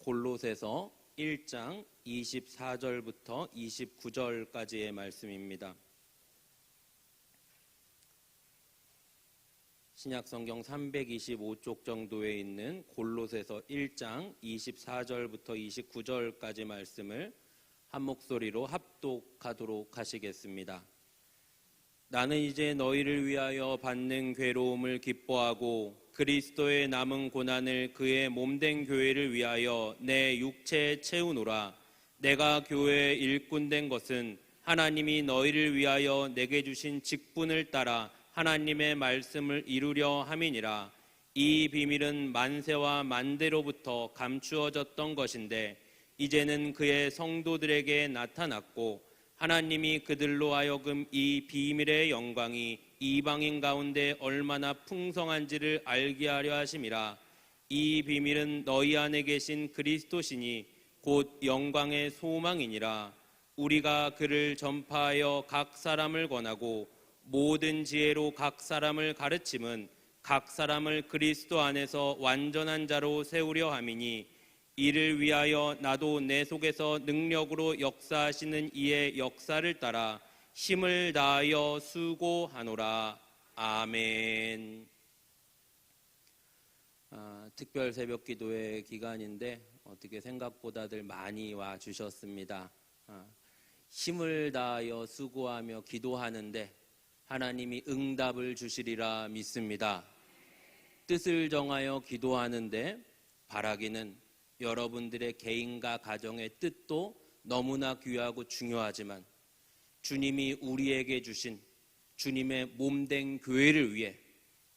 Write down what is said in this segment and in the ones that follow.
골로새서 1장 24절부터 29절까지의 말씀입니다. 신약성경 325쪽 정도에 있는 골로새서 1장 24절부터 29절까지 말씀을 한 목소리로 합독하도록 하시겠습니다. 나는 이제 너희를 위하여 받는 괴로움을 기뻐하고 그리스도의 남은 고난을 그의 몸된 교회를 위하여 내 육체에 채우노라. 내가 교회의 일꾼 된 것은 하나님이 너희를 위하여 내게 주신 직분을 따라 하나님의 말씀을 이루려 함이니라. 이 비밀은 만세와 만대로부터 감추어졌던 것인데 이제는 그의 성도들에게 나타났고 하나님이 그들로 하여금 이 비밀의 영광이 이방인 가운데 얼마나 풍성한지를 알게 하려 하심이라. 이 비밀은 너희 안에 계신 그리스도시니 곧 영광의 소망이니라. 우리가 그를 전파하여 각 사람을 권하고 모든 지혜로 각 사람을 가르침은 각 사람을 그리스도 안에서 완전한 자로 세우려 함이니 이를 위하여 나도 내 속에서 능력으로 역사하시는 이의 역사를 따라 힘을 다하여 수고하노라. 아멘. 특별 새벽 기도회 기간인데 어떻게 생각보다들 많이 와 주셨습니다. 힘을 다하여 수고하며 기도하는데 하나님이 응답을 주시리라 믿습니다. 뜻을 정하여 기도하는데 바라기는 여러분들의 개인과 가정의 뜻도 너무나 귀하고 중요하지만 주님이 우리에게 주신 주님의 몸된 교회를 위해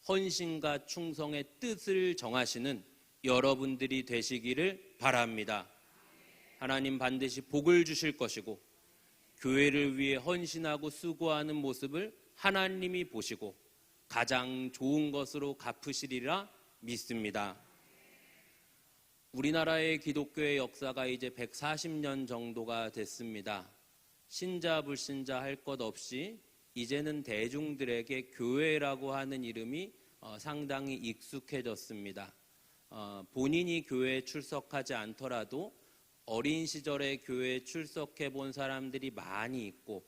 헌신과 충성의 뜻을 정하시는 여러분들이 되시기를 바랍니다. 하나님 반드시 복을 주실 것이고 교회를 위해 헌신하고 수고하는 모습을 하나님이 보시고 가장 좋은 것으로 갚으시리라 믿습니다. 우리나라의 기독교의 역사가 이제 140년 정도가 됐습니다. 신자 불신자 할 것 없이 이제는 대중들에게 교회라고 하는 이름이 상당히 익숙해졌습니다. 본인이 교회에 출석하지 않더라도 어린 시절에 교회에 출석해 본 사람들이 많이 있고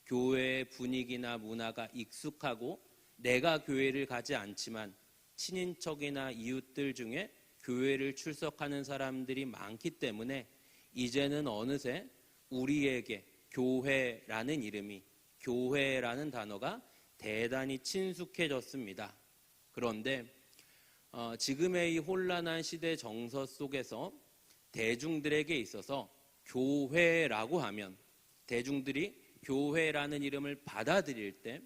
교회의 분위기나 문화가 익숙하고 내가 교회를 가지 않지만 친인척이나 이웃들 중에 교회를 출석하는 사람들이 많기 때문에 이제는 어느새 우리에게 교회라는 이름이, 교회라는 단어가 대단히 친숙해졌습니다. 그런데 지금의 이 혼란한 시대 정서 속에서 대중들에게 있어서 교회라고 하면 대중들이 교회라는 이름을 받아들일 때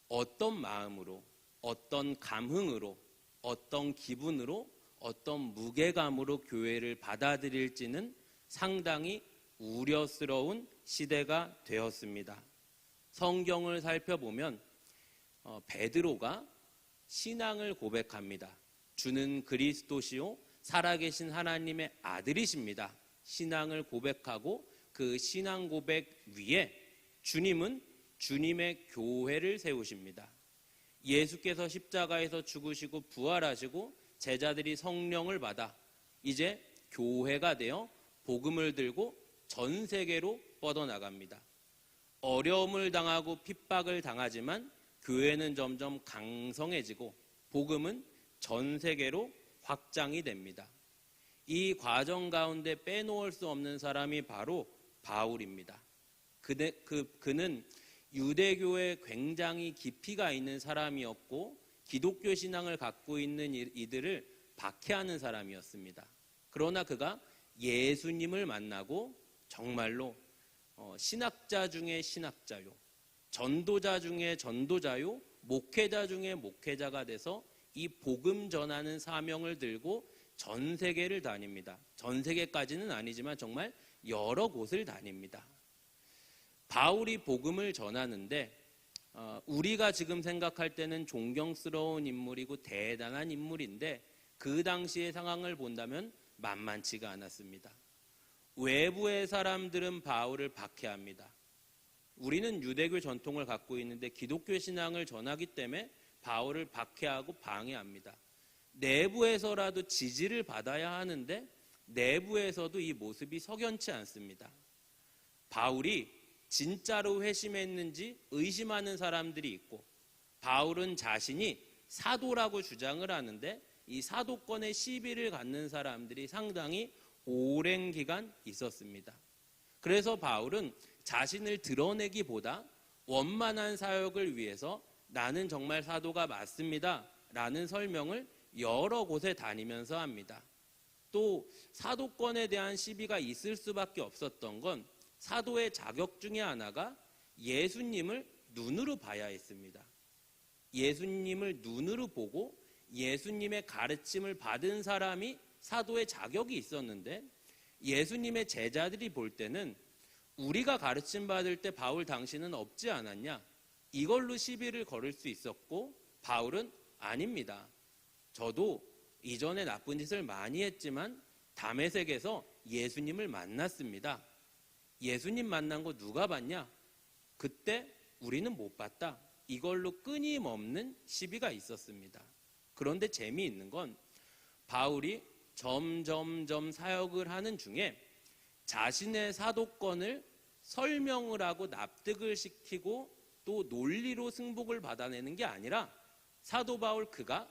어떤 마음으로, 어떤 감흥으로, 어떤 기분으로, 어떤 무게감으로 교회를 받아들일지는 상당히 우려스러운 시대가 되었습니다. 성경을 살펴보면 베드로가 신앙을 고백합니다. 주는 그리스도시요 살아계신 하나님의 아들이십니다. 신앙을 고백하고 그 신앙 고백 위에 주님은 주님의 교회를 세우십니다. 예수께서 십자가에서 죽으시고 부활하시고 제자들이 성령을 받아 이제 교회가 되어 복음을 들고 전 세계로 뻗어나갑니다. 어려움을 당하고 핍박을 당하지만 교회는 점점 강성해지고 복음은 전 세계로 확장이 됩니다. 이 과정 가운데 빼놓을 수 없는 사람이 바로 바울입니다. 그는 유대교에 굉장히 깊이가 있는 사람이었고 기독교 신앙을 갖고 있는 이들을 박해하는 사람이었습니다. 그러나 그가 예수님을 만나고 정말로 신학자 중에 신학자요, 전도자 중에 전도자요, 목회자 중에 목회자가 돼서 이 복음 전하는 사명을 들고 전 세계를 다닙니다. 전 세계까지는 아니지만 정말 여러 곳을 다닙니다. 바울이 복음을 전하는데 우리가 지금 생각할 때는 존경스러운 인물이고 대단한 인물인데 그 당시의 상황을 본다면 만만치가 않았습니다. 외부의 사람들은 바울을 박해합니다. 우리는 유대교 전통을 갖고 있는데 기독교 신앙을 전하기 때문에 바울을 박해하고 방해합니다. 내부에서라도 지지를 받아야 하는데 내부에서도 이 모습이 석연치 않습니다. 바울이 진짜로 회심했는지 의심하는 사람들이 있고, 바울은 자신이 사도라고 주장을 하는데 이 사도권의 시비를 갖는 사람들이 상당히 오랜 기간 있었습니다. 그래서 바울은 자신을 드러내기보다 원만한 사역을 위해서 나는 정말 사도가 맞습니다 라는 설명을 여러 곳에 다니면서 합니다. 또 사도권에 대한 시비가 있을 수밖에 없었던 건 사도의 자격 중에 하나가 예수님을 눈으로 봐야 했습니다. 예수님을 눈으로 보고 예수님의 가르침을 받은 사람이 사도의 자격이 있었는데, 예수님의 제자들이 볼 때는 우리가 가르침 받을 때 바울 당신은 없지 않았냐, 이걸로 시비를 걸을 수 있었고, 바울은 아닙니다. 저도 이전에 나쁜 짓을 많이 했지만 다메섹에서 예수님을 만났습니다. 예수님 만난 거 누가 봤냐? 그때 우리는 못 봤다. 이걸로 끊임없는 시비가 있었습니다. 그런데 재미있는 건 바울이 점점점 사역을 하는 중에 자신의 사도권을 설명을 하고 납득을 시키고 또 논리로 승복을 받아내는 게 아니라, 사도 바울 그가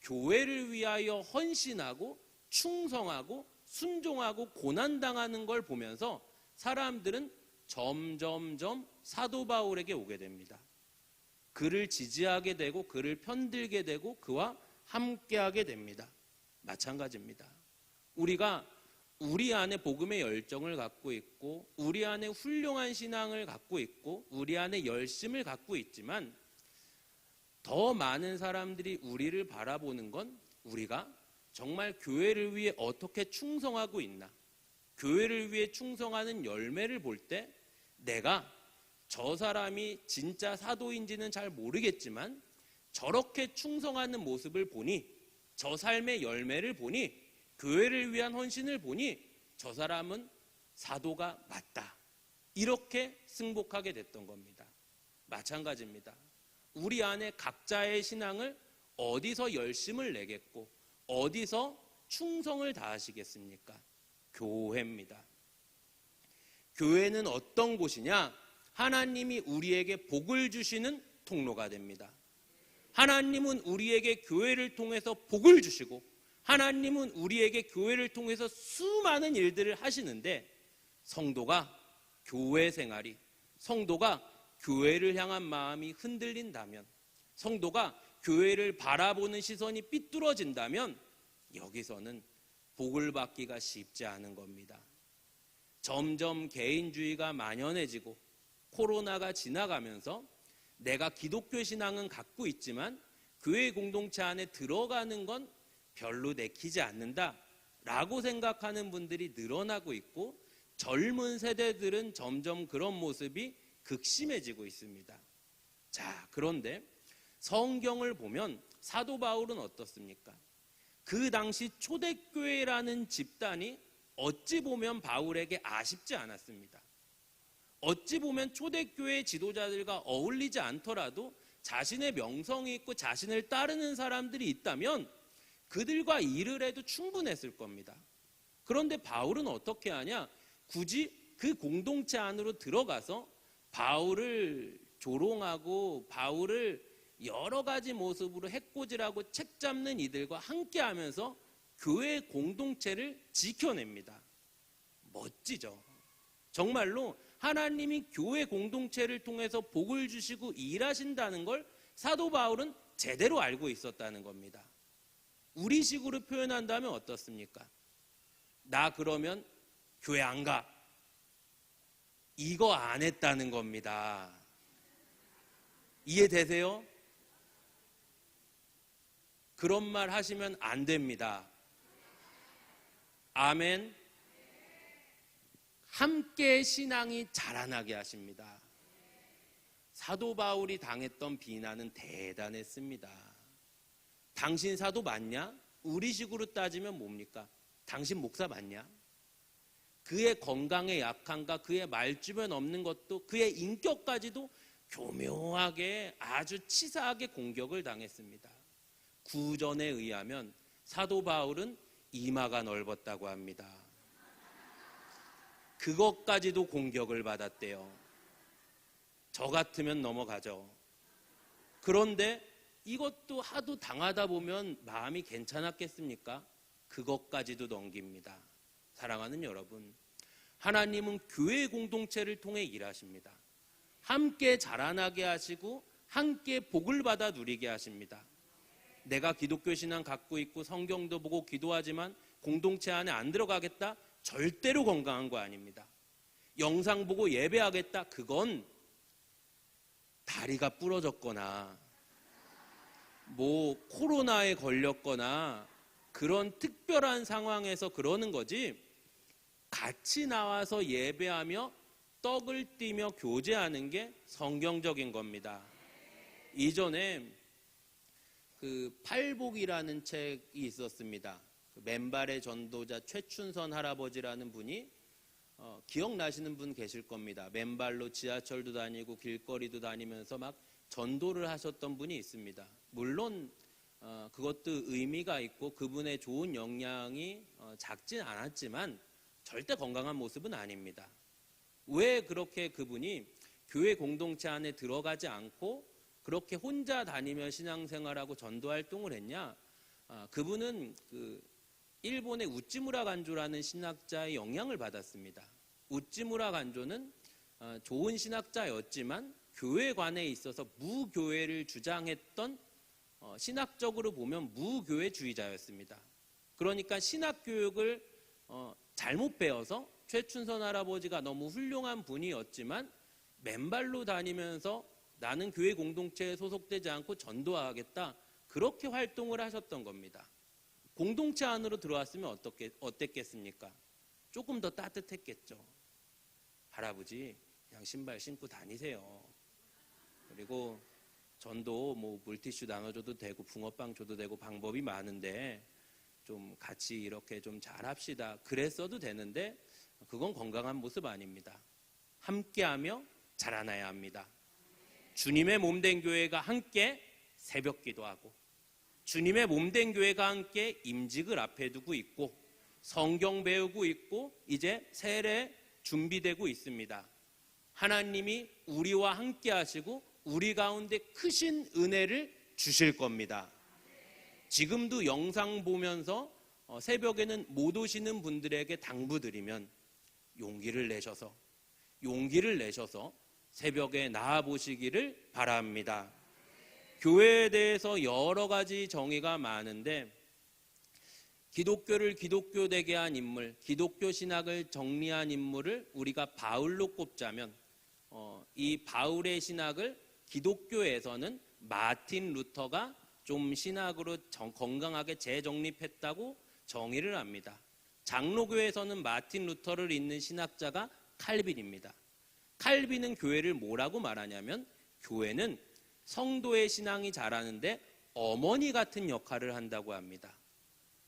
교회를 위하여 헌신하고 충성하고 순종하고 고난당하는 걸 보면서 사람들은 점점점 사도 바울에게 오게 됩니다. 그를 지지하게 되고 그를 편들게 되고 그와 함께하게 됩니다. 마찬가지입니다. 우리가 우리 안에 복음의 열정을 갖고 있고 우리 안에 훌륭한 신앙을 갖고 있고 우리 안에 열심을 갖고 있지만, 더 많은 사람들이 우리를 바라보는 건 우리가 정말 교회를 위해 어떻게 충성하고 있나, 교회를 위해 충성하는 열매를 볼 때 내가 저 사람이 진짜 사도인지는 잘 모르겠지만 저렇게 충성하는 모습을 보니, 저 삶의 열매를 보니, 교회를 위한 헌신을 보니 저 사람은 사도가 맞다, 이렇게 승복하게 됐던 겁니다. 마찬가지입니다. 우리 안에 각자의 신앙을 어디서 열심을 내겠고 어디서 충성을 다하시겠습니까? 교회입니다. 교회는 어떤 곳이냐? 하나님이 우리에게 복을 주시는 통로가 됩니다. 하나님은 우리에게 교회를 통해서 복을 주시고 하나님은 우리에게 교회를 통해서 수많은 일들을 하시는데, 성도가 교회 생활이, 성도가 교회를 향한 마음이 흔들린다면, 성도가 교회를 바라보는 시선이 삐뚤어진다면 여기서는 복을 받기가 쉽지 않은 겁니다. 점점 개인주의가 만연해지고 코로나가 지나가면서 내가 기독교 신앙은 갖고 있지만 교회 공동체 안에 들어가는 건 별로 내키지 않는다 라고 생각하는 분들이 늘어나고 있고, 젊은 세대들은 점점 그런 모습이 극심해지고 있습니다. 자, 그런데 성경을 보면 사도 바울은 어떻습니까? 그 당시 초대교회라는 집단이 어찌 보면 바울에게 아쉽지 않았습니다. 어찌 보면 초대교회 지도자들과 어울리지 않더라도 자신의 명성이 있고 자신을 따르는 사람들이 있다면 그들과 일을 해도 충분했을 겁니다. 그런데 바울은 어떻게 하냐? 굳이 그 공동체 안으로 들어가서 바울을 조롱하고 바울을 여러 가지 모습으로 해코지하고 책 잡는 이들과 함께하면서 교회 공동체를 지켜냅니다. 멋지죠? 정말로 하나님이 교회 공동체를 통해서 복을 주시고 일하신다는 걸 사도 바울은 제대로 알고 있었다는 겁니다. 우리식으로 표현한다면 어떻습니까? 나 그러면 교회 안 가. 이거 안 했다는 겁니다. 이해되세요? 그런 말 하시면 안 됩니다. 아멘. 함께 신앙이 자라나게 하십니다. 사도 바울이 당했던 비난은 대단했습니다. 당신 사도 맞냐? 우리식으로 따지면 뭡니까? 당신 목사 맞냐? 그의 건강에 약한가, 그의 말주변 없는 것도, 그의 인격까지도 교묘하게 아주 치사하게 공격을 당했습니다. 구전에 의하면 사도 바울은 이마가 넓었다고 합니다. 그것까지도 공격을 받았대요. 저 같으면 넘어가죠. 그런데 이것도 하도 당하다 보면 마음이 괜찮았겠습니까? 그것까지도 넘깁니다. 사랑하는 여러분, 하나님은 교회 공동체를 통해 일하십니다. 함께 자라나게 하시고 함께 복을 받아 누리게 하십니다. 내가 기독교 신앙 갖고 있고 성경도 보고 기도하지만 공동체 안에 안 들어가겠다? 절대로 건강한 거 아닙니다. 영상 보고 예배하겠다? 그건 다리가 부러졌거나 코로나에 걸렸거나 그런 특별한 상황에서 그러는 거지, 같이 나와서 예배하며 떡을 띠며 교제하는 게 성경적인 겁니다. 이전에 그 팔복이라는 책이 있었습니다. 맨발의 전도자 최춘선 할아버지라는 분이 기억나시는 분 계실 겁니다. 맨발로 지하철도 다니고 길거리도 다니면서 막 전도를 하셨던 분이 있습니다. 물론 그것도 의미가 있고 그분의 좋은 역량이 작진 않았지만 절대 건강한 모습은 아닙니다. 왜 그렇게 그분이 교회 공동체 안에 들어가지 않고 그렇게 혼자 다니며 신앙생활하고 전도활동을 했냐? 그분은 일본의 우찌무라 간조라는 신학자의 영향을 받았습니다. 우찌무라 간조는 좋은 신학자였지만 교회관에 있어서 무교회를 주장했던, 신학적으로 보면 무교회주의자였습니다. 그러니까 신학교육을 잘못 배워서 최춘선 할아버지가 너무 훌륭한 분이었지만 맨발로 다니면서 나는 교회 공동체에 소속되지 않고 전도하겠다, 그렇게 활동을 하셨던 겁니다. 공동체 안으로 들어왔으면 어땠겠습니까? 조금 더 따뜻했겠죠. 할아버지 그냥 신발 신고 다니세요. 그리고 전도 물티슈 나눠줘도 되고 붕어빵 줘도 되고 방법이 많은데 좀 같이 이렇게 좀 잘합시다, 그랬어도 되는데 그건 건강한 모습 아닙니다. 함께하며 자라나야 합니다. 주님의 몸된 교회가 함께 새벽 기도하고 주님의 몸된 교회가 함께 임직을 앞에 두고 있고 성경 배우고 있고 이제 세례 준비되고 있습니다. 하나님이 우리와 함께 하시고 우리 가운데 크신 은혜를 주실 겁니다. 지금도 영상 보면서 새벽에는 못 오시는 분들에게 당부드리면 용기를 내셔서 새벽에 나와 보시기를 바랍니다. 교회에 대해서 여러 가지 정의가 많은데 기독교를 기독교되게 한 인물, 기독교 신학을 정리한 인물을 우리가 바울로 꼽자면 이 바울의 신학을 기독교에서는 마틴 루터가 좀 신학으로 건강하게 재정립했다고 정의를 합니다. 장로교에서는 마틴 루터를 잇는 신학자가 칼빈입니다. 칼빈은 교회를 뭐라고 말하냐면 교회는 성도의 신앙이 자라는데 어머니 같은 역할을 한다고 합니다.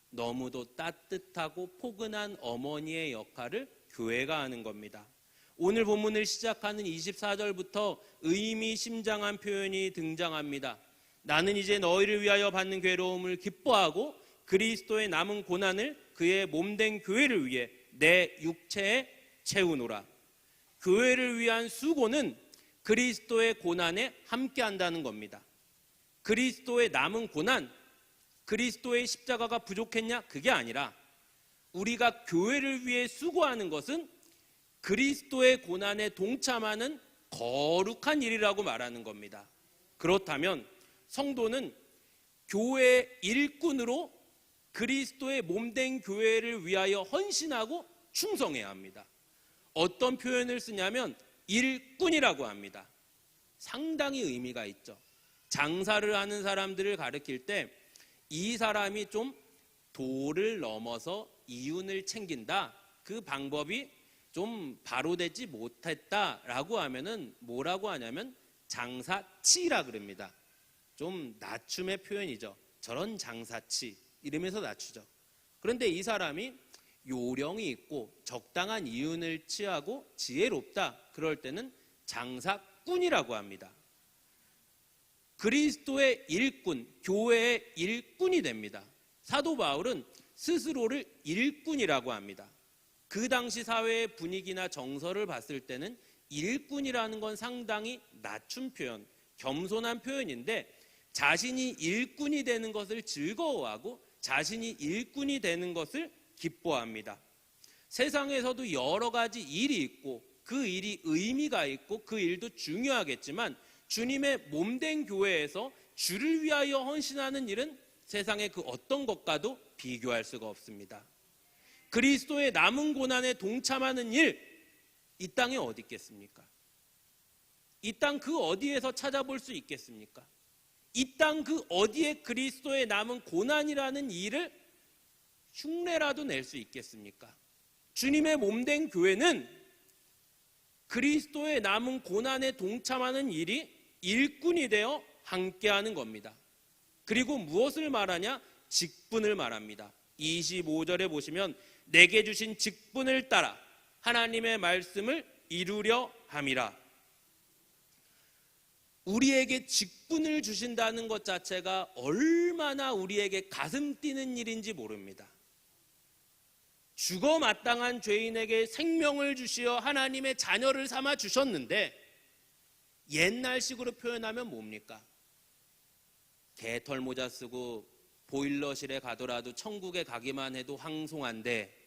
너무도 따뜻하고 포근한 어머니의 역할을 교회가 하는 겁니다. 오늘 본문을 시작하는 24절부터 의미심장한 표현이 등장합니다. 나는 이제 너희를 위하여 받는 괴로움을 기뻐하고 그리스도의 남은 고난을 그의 몸된 교회를 위해 내 육체에 채우노라. 교회를 위한 수고는 그리스도의 고난에 함께한다는 겁니다. 그리스도의 남은 고난, 그리스도의 십자가가 부족했냐? 그게 아니라 우리가 교회를 위해 수고하는 것은 그리스도의 고난에 동참하는 거룩한 일이라고 말하는 겁니다. 그렇다면 성도는 교회의 일꾼으로 그리스도의 몸된 교회를 위하여 헌신하고 충성해야 합니다. 어떤 표현을 쓰냐면 일꾼이라고 합니다. 상당히 의미가 있죠. 장사를 하는 사람들을 가리킬 때 이 사람이 좀 도를 넘어서 이윤을 챙긴다, 그 방법이 좀 바로 되지 못했다라고 하면은 뭐라고 하냐면 장사치라 그럽니다. 좀 낮춤의 표현이죠. 저런 장사치 이러면서 낮추죠. 그런데 이 사람이 요령이 있고 적당한 이윤을 취하고 지혜롭다, 그럴 때는 장사꾼이라고 합니다. 그리스도의 일꾼, 교회의 일꾼이 됩니다. 사도 바울은 스스로를 일꾼이라고 합니다. 그 당시 사회의 분위기나 정서를 봤을 때는 일꾼이라는 건 상당히 낮춘 표현, 겸손한 표현인데, 자신이 일꾼이 되는 것을 즐거워하고 자신이 일꾼이 되는 것을 기뻐합니다. 세상에서도 여러 가지 일이 있고 그 일이 의미가 있고 그 일도 중요하겠지만, 주님의 몸된 교회에서 주를 위하여 헌신하는 일은 세상의 그 어떤 것과도 비교할 수가 없습니다. 그리스도의 남은 고난에 동참하는 일, 이 땅에 어디 있겠습니까? 이 땅 그 어디에서 찾아볼 수 있겠습니까? 이 땅 그 어디에 그리스도의 남은 고난이라는 일을 흉내라도 낼 수 있겠습니까? 주님의 몸된 교회는 그리스도의 남은 고난에 동참하는 일이 일꾼이 되어 함께하는 겁니다. 그리고 무엇을 말하냐? 직분을 말합니다. 25절에 보시면 내게 주신 직분을 따라 하나님의 말씀을 이루려 함이라. 우리에게 직분을 주신다는 것 자체가 얼마나 우리에게 가슴 뛰는 일인지 모릅니다. 죽어 마땅한 죄인에게 생명을 주시어 하나님의 자녀를 삼아 주셨는데, 옛날식으로 표현하면 뭡니까? 개털 모자 쓰고 보일러실에 가더라도 천국에 가기만 해도 황송한데,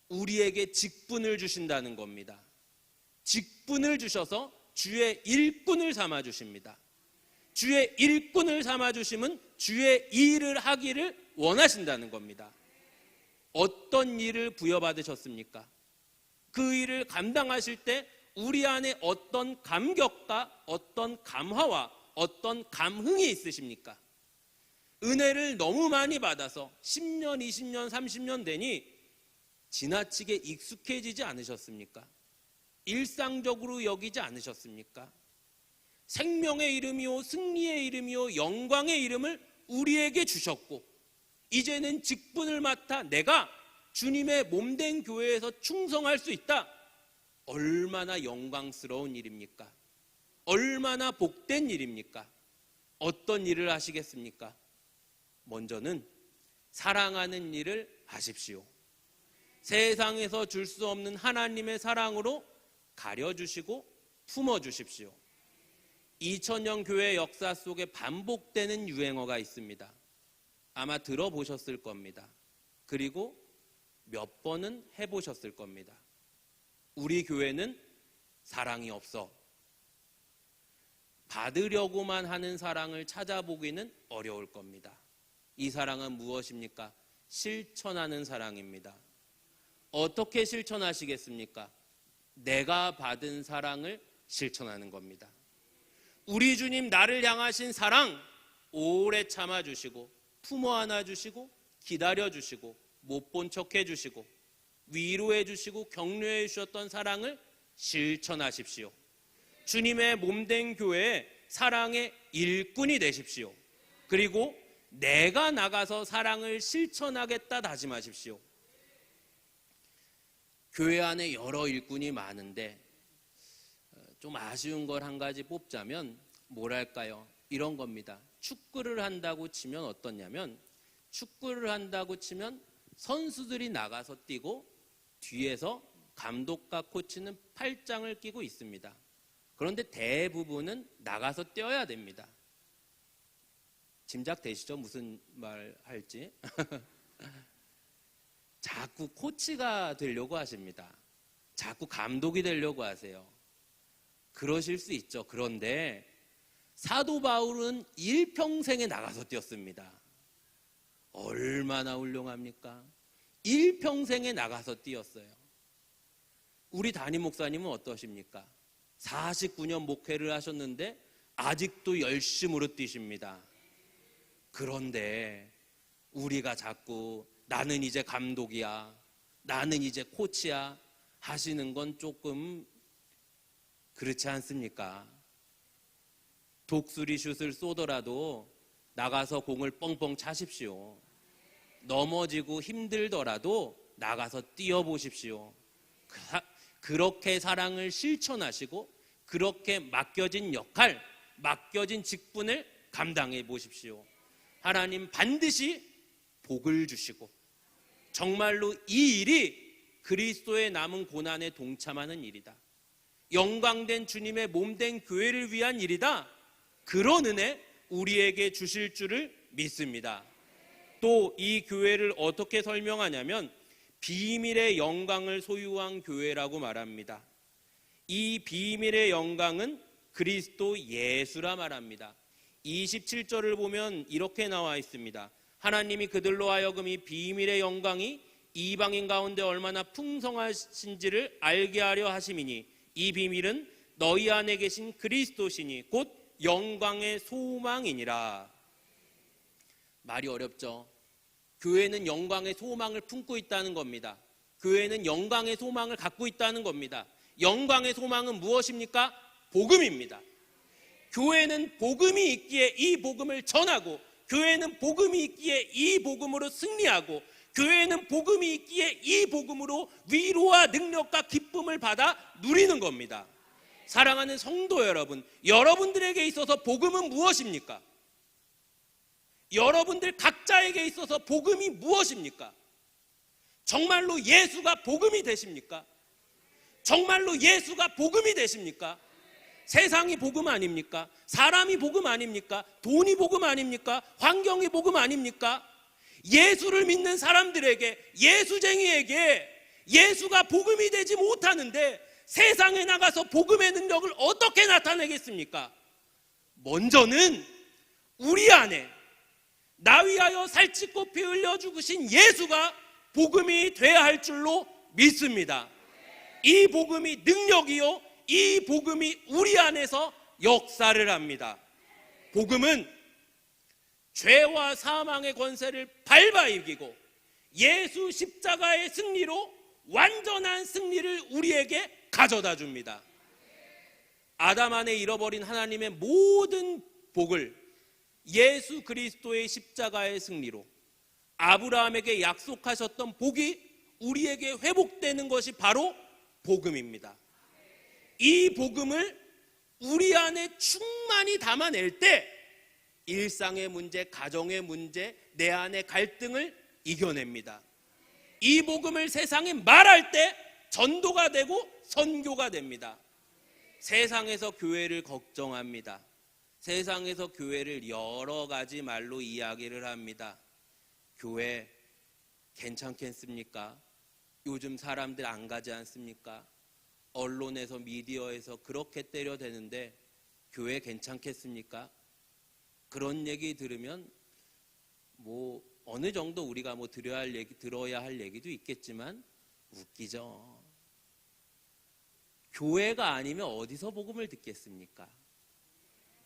우리에게 직분을 주신다는 겁니다. 직분을 주셔서 주의 일꾼을 삼아 주십니다. 주의 일꾼을 삼아 주심은 주의 일을 하기를 원하신다는 겁니다. 어떤 일을 부여받으셨습니까? 그 일을 감당하실 때 우리 안에 어떤 감격과 어떤 감화와 어떤 감흥이 있으십니까? 은혜를 너무 많이 받아서 10년, 20년, 30년 되니 지나치게 익숙해지지 않으셨습니까? 일상적으로 여기지 않으셨습니까? 생명의 이름이요, 승리의 이름이요, 영광의 이름을 우리에게 주셨고, 이제는 직분을 맡아 내가 주님의 몸된 교회에서 충성할 수 있다. 얼마나 영광스러운 일입니까? 얼마나 복된 일입니까? 어떤 일을 하시겠습니까? 먼저는 사랑하는 일을 하십시오. 세상에서 줄 수 없는 하나님의 사랑으로 가려주시고 품어주십시오. 2000년 교회 역사 속에 반복되는 유행어가 있습니다. 아마 들어보셨을 겁니다. 그리고 몇 번은 해보셨을 겁니다. 우리 교회는 사랑이 없어. 받으려고만 하는 사랑을 찾아보기는 어려울 겁니다. 이 사랑은 무엇입니까? 실천하는 사랑입니다. 어떻게 실천하시겠습니까? 내가 받은 사랑을 실천하는 겁니다. 우리 주님 나를 향하신 사랑 오래 참아주시고 품어 안아주시고 기다려주시고 못 본 척해주시고 위로해주시고 격려해주셨던 사랑을 실천하십시오. 주님의 몸된 교회에 사랑의 일꾼이 되십시오. 그리고 내가 나가서 사랑을 실천하겠다 다짐하십시오. 교회 안에 여러 일꾼이 많은데 좀 아쉬운 걸 한 가지 뽑자면 뭐랄까요? 이런 겁니다. 축구를 한다고 치면 어떻냐면, 축구를 한다고 치면 선수들이 나가서 뛰고 뒤에서 감독과 코치는 팔짱을 끼고 있습니다. 그런데 대부분은 나가서 뛰어야 됩니다. 짐작되시죠? 무슨 말 할지? 자꾸 코치가 되려고 하십니다. 자꾸 감독이 되려고 하세요. 그러실 수 있죠. 그런데 사도 바울은 일평생에 나가서 뛰었습니다. 얼마나 훌륭합니까? 일평생에 나가서 뛰었어요. 우리 담임 목사님은 어떠십니까? 49년 목회를 하셨는데 아직도 열심으로 뛰십니다. 그런데 우리가 자꾸 나는 이제 감독이야, 나는 이제 코치야 하시는 건 조금 그렇지 않습니까? 독수리 슛을 쏘더라도 나가서 공을 뻥뻥 차십시오. 넘어지고 힘들더라도 나가서 뛰어보십시오. 그렇게 사랑을 실천하시고 그렇게 맡겨진 역할, 맡겨진 직분을 감당해 보십시오. 하나님 반드시 복을 주시고 정말로 이 일이 그리스도의 남은 고난에 동참하는 일이다. 영광된 주님의 몸된 교회를 위한 일이다. 그런 은혜 우리에게 주실 줄을 믿습니다. 또 이 교회를 어떻게 설명하냐면 비밀의 영광을 소유한 교회라고 말합니다. 이 비밀의 영광은 그리스도 예수라 말합니다. 27절을 보면 이렇게 나와 있습니다. 하나님이 그들로 하여금 이 비밀의 영광이 이방인 가운데 얼마나 풍성하신지를 알게 하려 하심이니 이 비밀은 너희 안에 계신 그리스도시니 곧 영광의 소망이니라. 말이 어렵죠. 교회는 영광의 소망을 품고 있다는 겁니다. 교회는 영광의 소망을 갖고 있다는 겁니다. 영광의 소망은 무엇입니까? 복음입니다. 교회는 복음이 있기에 이 복음을 전하고, 교회는 복음이 있기에 이 복음으로 승리하고, 교회는 복음이 있기에 이 복음으로 위로와 능력과 기쁨을 받아 누리는 겁니다. 사랑하는 성도 여러분, 여러분들에게 있어서 복음은 무엇입니까? 여러분들 각자에게 있어서 복음이 무엇입니까? 정말로 예수가 복음이 되십니까? 정말로 예수가 복음이 되십니까? 세상이 복음 아닙니까? 사람이 복음 아닙니까? 돈이 복음 아닙니까? 환경이 복음 아닙니까? 예수를 믿는 사람들에게, 예수쟁이에게 예수가 복음이 되지 못하는데 세상에 나가서 복음의 능력을 어떻게 나타내겠습니까? 먼저는 우리 안에 나 위하여 살찌고 피 흘려 죽으신 예수가 복음이 돼야 할 줄로 믿습니다. 이 복음이 능력이요, 이 복음이 우리 안에서 역사를 합니다. 복음은 죄와 사망의 권세를 밟아 이기고 예수 십자가의 승리로 완전한 승리를 우리에게 가져다 줍니다. 아담 안에 잃어버린 하나님의 모든 복을 예수 그리스도의 십자가의 승리로 아브라함에게 약속하셨던 복이 우리에게 회복되는 것이 바로 복음입니다. 이 복음을 우리 안에 충만히 담아낼 때 일상의 문제, 가정의 문제, 내 안의 갈등을 이겨냅니다. 이 복음을 세상에 말할 때 전도가 되고 선교가 됩니다. 세상에서 교회를 걱정합니다. 세상에서 교회를 여러 가지 말로 이야기를 합니다. 교회 괜찮겠습니까? 요즘 사람들 안 가지 않습니까? 언론에서 미디어에서 그렇게 때려대는데 교회 괜찮겠습니까? 그런 얘기 들으면 어느 정도 우리가 들어야 할 얘기도 있겠지만 웃기죠. 교회가 아니면 어디서 복음을 듣겠습니까?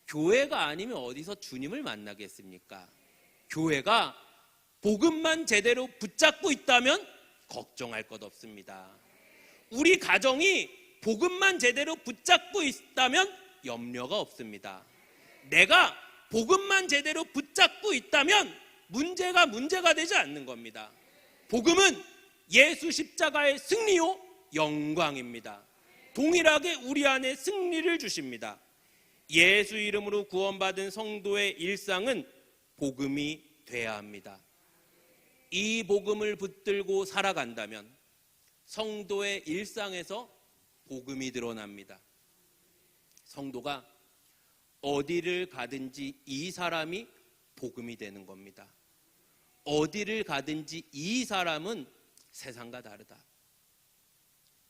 교회가 아니면 어디서 주님을 만나겠습니까? 교회가 복음만 제대로 붙잡고 있다면 걱정할 것 없습니다. 우리 가정이 복음만 제대로 붙잡고 있다면 염려가 없습니다. 내가 복음만 제대로 붙잡고 있다면 문제가 되지 않는 겁니다. 복음은 예수 십자가의 승리요 영광입니다. 동일하게 우리 안에 승리를 주십니다. 예수 이름으로 구원받은 성도의 일상은 복음이 돼야 합니다. 이 복음을 붙들고 살아간다면 성도의 일상에서 복음이 드러납니다. 성도가 어디를 가든지 이 사람이 복음이 되는 겁니다. 어디를 가든지 이 사람은 세상과 다르다.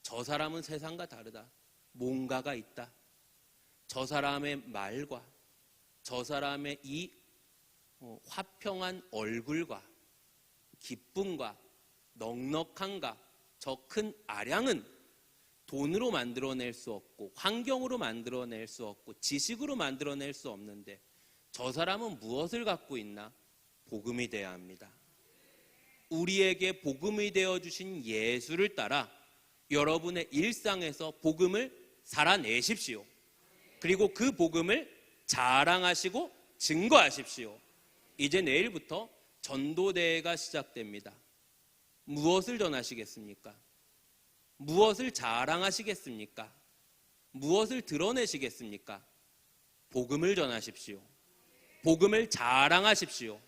저 사람은 세상과 다르다. 뭔가가 있다. 저 사람의 말과 저 사람의 이 화평한 얼굴과 기쁨과 넉넉함과 저 큰 아량은 돈으로 만들어낼 수 없고 환경으로 만들어낼 수 없고 지식으로 만들어낼 수 없는데 저 사람은 무엇을 갖고 있나? 복음이 돼야 합니다. 우리에게 복음이 되어주신 예수를 따라 여러분의 일상에서 복음을 살아내십시오. 그리고 그 복음을 자랑하시고 증거하십시오. 이제 내일부터 전도대회가 시작됩니다. 무엇을 전하시겠습니까? 무엇을 자랑하시겠습니까? 무엇을 드러내시겠습니까? 복음을 전하십시오. 복음을 자랑하십시오.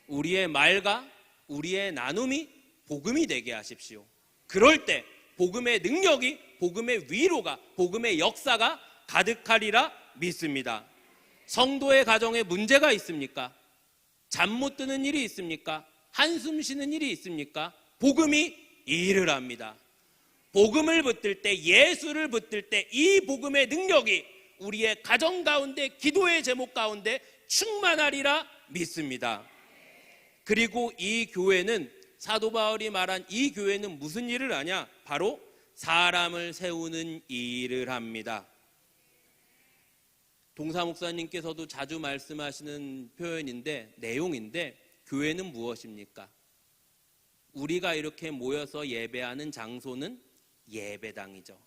우리의 말과 우리의 나눔이 복음이 되게 하십시오. 그럴 때 복음의 능력이, 복음의 위로가, 복음의 역사가 가득하리라 믿습니다. 성도의 가정에 문제가 있습니까? 잠 못 드는 일이 있습니까? 한숨 쉬는 일이 있습니까? 복음이 이 일을 합니다. 복음을 붙들 때, 예수를 붙들 때 이 복음의 능력이 우리의 가정 가운데, 기도의 제목 가운데 충만하리라 믿습니다. 그리고 이 교회는, 사도 바울이 말한 이 교회는 무슨 일을 하냐? 바로 사람을 세우는 일을 합니다. 동사 목사님께서도 자주 말씀하시는 표현인데, 내용인데, 교회는 무엇입니까? 우리가 이렇게 모여서 예배하는 장소는 예배당이죠.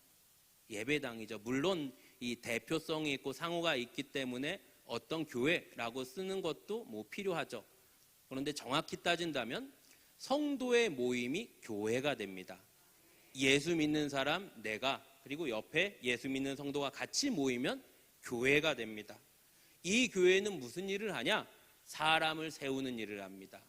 예배당이죠. 물론 이 대표성이 있고 상호가 있기 때문에 어떤 교회라고 쓰는 것도 뭐 필요하죠. 그런데 정확히 따진다면 성도의 모임이 교회가 됩니다. 예수 믿는 사람, 내가, 그리고 옆에 예수 믿는 성도가 같이 모이면 교회가 됩니다. 이 교회는 무슨 일을 하냐? 사람을 세우는 일을 합니다.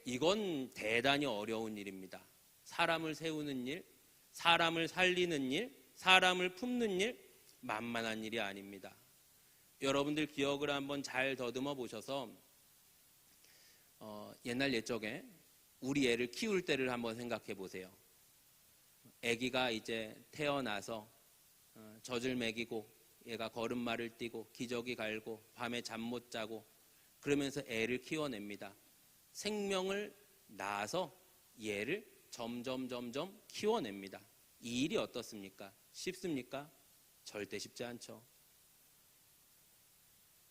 이건 대단히 어려운 일입니다. 사람을 세우는 일, 사람을 살리는 일, 사람을 품는 일, 만만한 일이 아닙니다. 여러분들 기억을 한번 잘 더듬어 보셔서 옛날 옛적에 우리 애를 키울 때를 한번 생각해 보세요. 아기가 이제 태어나서 젖을 먹이고 얘가 걸음마를 뛰고 기저귀 갈고 밤에 잠 못 자고 그러면서 애를 키워냅니다. 생명을 낳아서 얘를 점점 키워냅니다. 이 일이 어떻습니까? 쉽습니까? 절대 쉽지 않죠.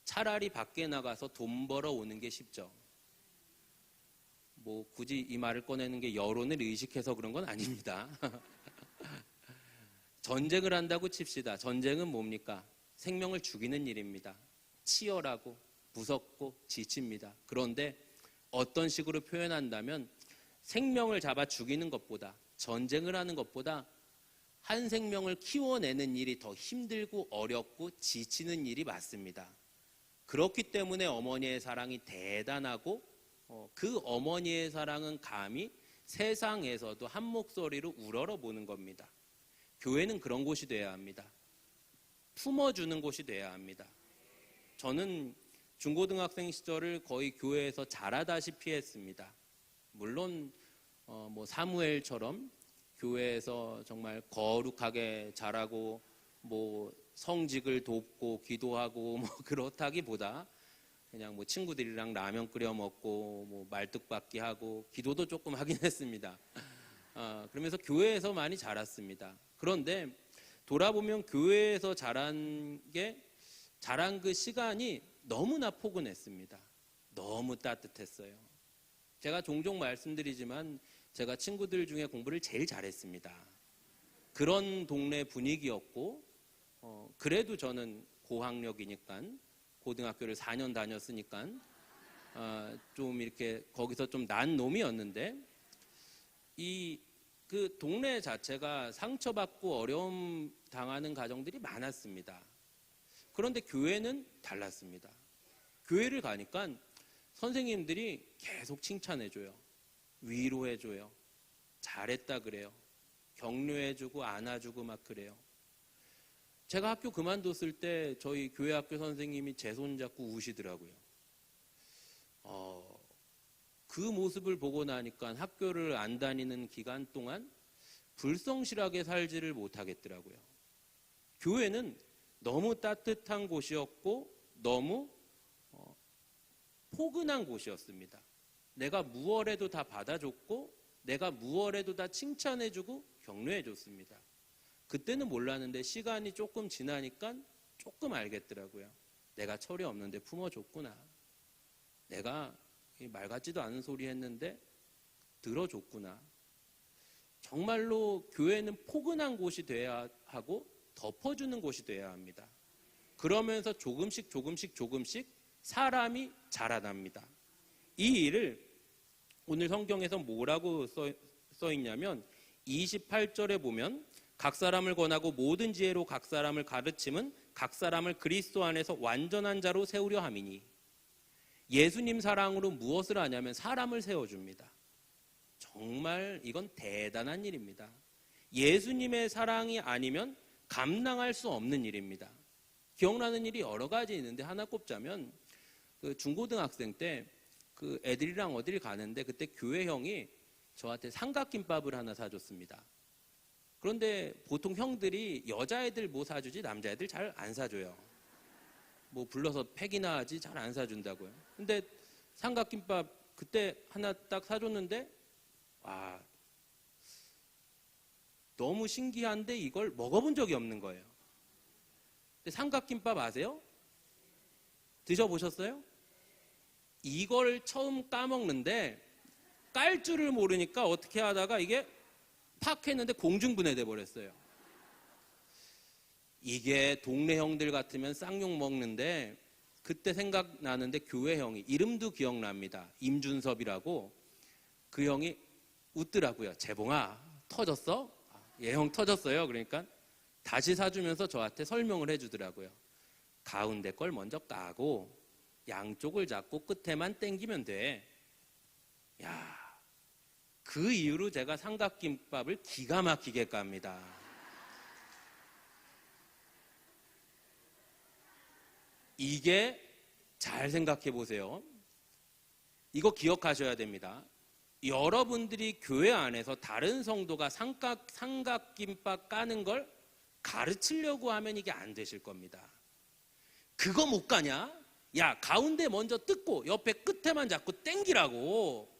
차라리 밖에 나가서 돈 벌어 오는 게 쉽죠. 뭐 굳이 이 말을 꺼내는 게 여론을 의식해서 그런 건 아닙니다. 전쟁을 한다고 칩시다. 전쟁은 뭡니까? 생명을 죽이는 일입니다. 치열하고 무섭고 지칩니다. 그런데 어떤 식으로 표현한다면 생명을 잡아 죽이는 것보다, 전쟁을 하는 것보다 한 생명을 키워내는 일이 더 힘들고 어렵고 지치는 일이 맞습니다. 그렇기 때문에 어머니의 사랑이 대단하고 그 어머니의 사랑은 감히 세상에서도 한 목소리로 우러러보는 겁니다. 교회는 그런 곳이 돼야 합니다. 품어주는 곳이 돼야 합니다. 저는 중고등학생 시절을 거의 교회에서 자라다시피 했습니다. 물론 뭐 사무엘처럼 교회에서 정말 거룩하게 자라고 뭐 성직을 돕고 기도하고 뭐 그렇다기보다 그냥 뭐 친구들이랑 라면 끓여 먹고 뭐 말뚝박기 하고 기도도 조금 하긴 했습니다. 그러면서 교회에서 많이 자랐습니다. 그런데 돌아보면 교회에서 자란 그 시간이 너무나 포근했습니다. 너무 따뜻했어요. 제가 종종 말씀드리지만 제가 친구들 중에 공부를 제일 잘했습니다. 그런 동네 분위기였고 그래도 저는 고학력이니까 고등학교를 4년 다녔으니까 좀 이렇게 거기서 좀 난 놈이었는데 그 동네 자체가 상처받고 어려움 당하는 가정들이 많았습니다. 그런데 교회는 달랐습니다. 교회를 가니까 선생님들이 계속 칭찬해줘요. 위로해줘요. 잘했다 그래요. 격려해주고 안아주고 막 그래요. 제가 학교 그만뒀을 때 저희 교회 학교 선생님이 제 손 잡고 우시더라고요. 그 모습을 보고 나니까 학교를 안 다니는 기간 동안 불성실하게 살지를 못하겠더라고요. 교회는 너무 따뜻한 곳이었고 너무 포근한 곳이었습니다. 내가 무얼해도 다 받아줬고 내가 무얼해도 다 칭찬해주고 격려해줬습니다. 그때는 몰랐는데 시간이 조금 지나니까 조금 알겠더라고요. 내가 철이 없는데 품어줬구나. 내가 말 같지도 않은 소리 했는데 들어줬구나. 정말로 교회는 포근한 곳이 돼야 하고 덮어주는 곳이 돼야 합니다. 그러면서 조금씩 사람이 자라납니다. 이 일을 오늘 성경에서 뭐라고 써 있냐면 28절에 보면 각 사람을 권하고 모든 지혜로 각 사람을 가르침은 각 사람을 그리스도 안에서 완전한 자로 세우려 함이니. 예수님 사랑으로 무엇을 하냐면 사람을 세워줍니다. 정말 이건 대단한 일입니다. 예수님의 사랑이 아니면 감당할 수 없는 일입니다. 기억나는 일이 여러 가지 있는데 하나 꼽자면 그 중고등학생 때 그 애들이랑 어디를 가는데 그때 교회 형이 저한테 삼각김밥을 하나 사줬습니다. 그런데 보통 형들이 여자애들 뭐 사주지 남자애들 잘 안 사줘요. 뭐 불러서 팩이나 하지 잘 안 사준다고요. 근데 삼각김밥 그때 하나 딱 사줬는데 너무 신기한데 이걸 먹어본 적이 없는 거예요. 근데 삼각김밥 아세요? 드셔보셨어요? 이걸 처음 까먹는데 깔 줄을 모르니까 어떻게 하다가 이게 팍 했는데 공중분해돼 버렸어요. 이게 동네 형들 같으면 쌍욕 먹는데 그때 생각나는데 교회 형이 이름도 기억납니다. 임준섭이라고 그 형이 웃더라고요. 재봉아 터졌어? 예, 형 터졌어요. 그러니까 다시 사주면서 저한테 설명을 해주더라고요. 가운데 걸 먼저 까고 양쪽을 잡고 끝에만 당기면 돼. 야, 그 이후로 제가 삼각김밥을 기가 막히게 깝니다. 이게 잘 생각해 보세요. 이거 기억하셔야 됩니다. 여러분들이 교회 안에서 다른 성도가 삼각김밥 까는 걸 가르치려고 하면 이게 안 되실 겁니다. 그거 못 가냐? 야, 가운데 먼저 뜯고 옆에 끝에만 잡고 당기라고.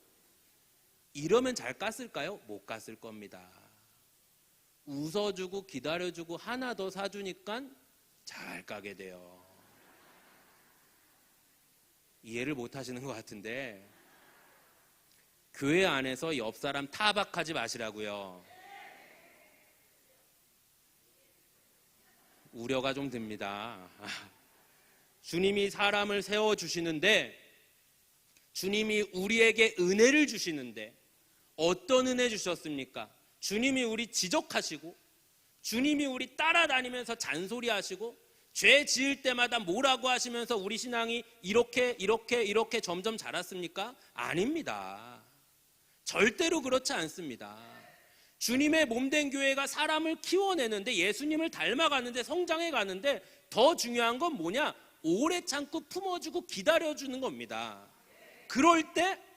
이러면 잘 깠을까요? 못 깠을 겁니다. 웃어주고 기다려주고 하나 더 사주니까 잘 까게 돼요. 이해를 못 하시는 것 같은데 교회 안에서 옆 사람 타박하지 마시라고요. 우려가 좀 듭니다. 주님이 사람을 세워주시는데 주님이 우리에게 은혜를 주시는데 어떤 은혜 주셨습니까? 주님이 우리 지적하시고 주님이 우리 따라다니면서 잔소리하시고 죄 지을 때마다 뭐라고 하시면서 우리 신앙이 이렇게 점점 자랐습니까? 아닙니다. 절대로 그렇지 않습니다. 주님의 몸된 교회가 사람을 키워내는데 예수님을 닮아가는데 성장해가는데 더 중요한 건 뭐냐? 오래 참고 품어주고 기다려주는 겁니다. 그럴 때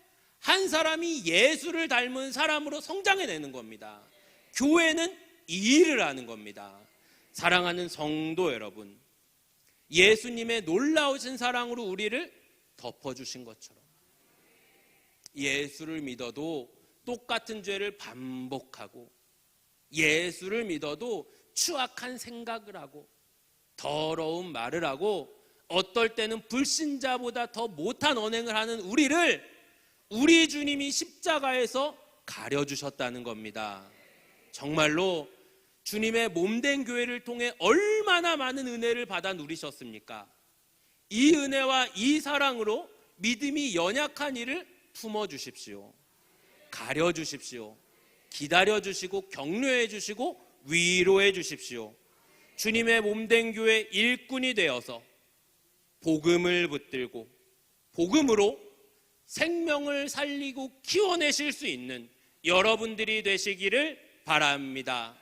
한 사람이 예수를 닮은 사람으로 성장해내는 겁니다. 교회는 이 일을 하는 겁니다. 사랑하는 성도 여러분, 예수님의 놀라우신 사랑으로 우리를 덮어주신 것처럼 예수를 믿어도 똑같은 죄를 반복하고 예수를 믿어도 추악한 생각을 하고 더러운 말을 하고 어떨 때는 불신자보다 더 못한 언행을 하는 우리를 우리 주님이 십자가에서 가려주셨다는 겁니다. 정말로 주님의 몸된 교회를 통해 얼마나 많은 은혜를 받아 누리셨습니까? 이 은혜와 이 사랑으로 믿음이 연약한 이를 품어주십시오. 가려주십시오. 기다려주시고 격려해주시고 위로해주십시오. 주님의 몸된 교회 일꾼이 되어서 복음을 붙들고 복음으로 생명을 살리고 키워내실 수 있는 여러분들이 되시기를 바랍니다.